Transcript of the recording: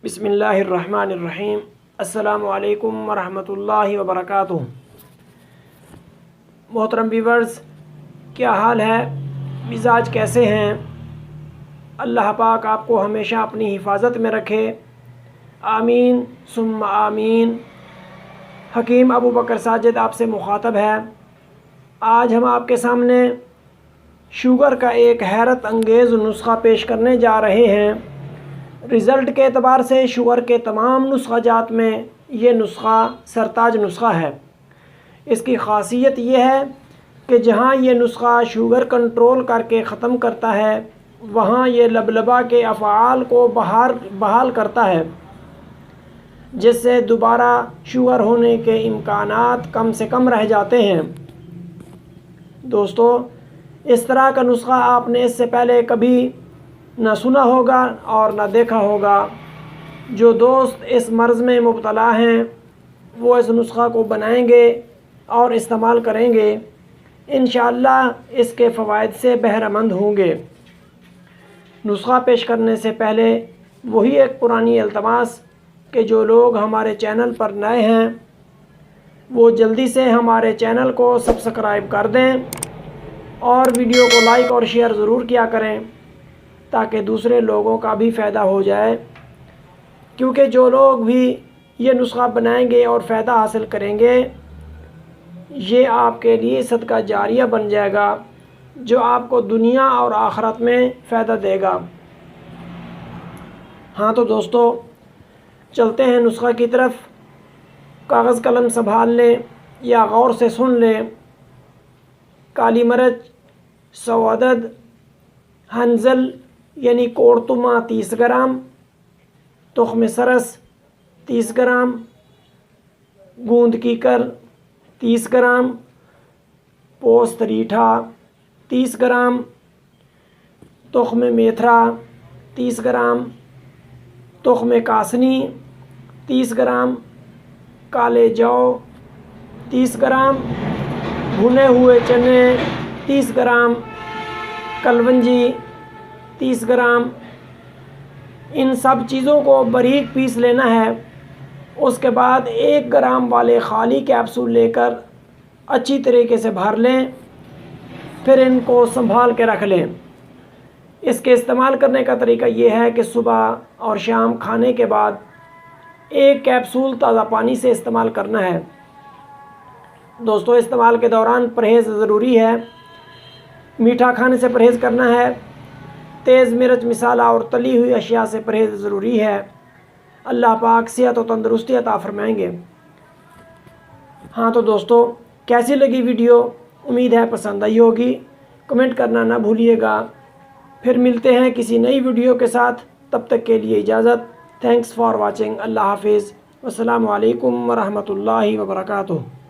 بسم اللہ الرحمن الرحیم۔ السلام علیکم ورحمۃ اللہ وبرکاتہ۔ محترم ویورز، کیا حال ہے؟ مزاج کیسے ہیں؟ اللہ پاک آپ کو ہمیشہ اپنی حفاظت میں رکھے، آمین ثم آمین۔ حکیم ابو بکر ساجد آپ سے مخاطب ہے۔ آج ہم آپ کے سامنے شوگر کا ایک حیرت انگیز نسخہ پیش کرنے جا رہے ہیں۔ رزلٹ کے اعتبار سے شوگر کے تمام نسخہ جات میں یہ نسخہ سرتاج نسخہ ہے۔ اس کی خاصیت یہ ہے کہ جہاں یہ نسخہ شوگر کنٹرول کر کے ختم کرتا ہے، وہاں یہ لبلبہ کے افعال کو بحال کرتا ہے، جس سے دوبارہ شوگر ہونے کے امکانات کم سے کم رہ جاتے ہیں۔ دوستو، اس طرح کا نسخہ آپ نے اس سے پہلے کبھی نہ سنا ہوگا اور نہ دیکھا ہوگا۔ جو دوست اس مرض میں مبتلا ہیں وہ اس نسخہ کو بنائیں گے اور استعمال کریں گے، انشاءاللہ اس کے فوائد سے بہرہ مند ہوں گے۔ نسخہ پیش کرنے سے پہلے وہی ایک پرانی التماس کہ جو لوگ ہمارے چینل پر نئے ہیں وہ جلدی سے ہمارے چینل کو سبسکرائب کر دیں اور ویڈیو کو لائک اور شیئر ضرور کیا کریں تاکہ دوسرے لوگوں کا بھی فائدہ ہو جائے، کیونکہ جو لوگ بھی یہ نسخہ بنائیں گے اور فائدہ حاصل کریں گے، یہ آپ کے لیے صدقہ جاریہ بن جائے گا جو آپ کو دنیا اور آخرت میں فائدہ دے گا۔ ہاں تو دوستو، چلتے ہیں نسخہ کی طرف۔ کاغذ قلم سنبھال لیں یا غور سے سن لیں۔ کالی مرچ 100 عدد، ہنزل یعنی کورتما 30 گرام، تخم سرس 30 گرام، گوند کی کر 30 gram, پوست ریٹھا 30 gram, تخم میتھرا 30 gram, تخم Kasni 30 gram, کالے جو 30 گرام، بھنے ہوئے چنے 30 گرام، کلونجی 30 گرام۔ ان سب چیزوں کو باریک پیس لینا ہے۔ اس کے بعد 1 گرام والے خالی کیپسول لے کر اچھی طریقے سے بھر لیں، پھر ان کو سنبھال کے رکھ لیں۔ اس کے استعمال کرنے کا طریقہ یہ ہے کہ صبح اور شام کھانے کے بعد 1 کیپسول تازہ پانی سے استعمال کرنا ہے۔ دوستو، استعمال کے دوران پرہیز ضروری ہے۔ میٹھا کھانے سے پرہیز کرنا ہے، تیز مرچ مسالہ اور تلی ہوئی اشیاء سے پرہیز ضروری ہے۔ اللہ پاک صحت و تندرستی عطا فرمائیں گے۔ ہاں تو دوستو، کیسی لگی ویڈیو؟ امید ہے پسند آئی ہوگی۔ کمنٹ کرنا نہ بھولیے گا۔ پھر ملتے ہیں کسی نئی ویڈیو کے ساتھ، تب تک کے لیے اجازت۔ Thanks for watching. اللہ حافظ۔ السلام علیکم ورحمۃ اللہ وبرکاتہ۔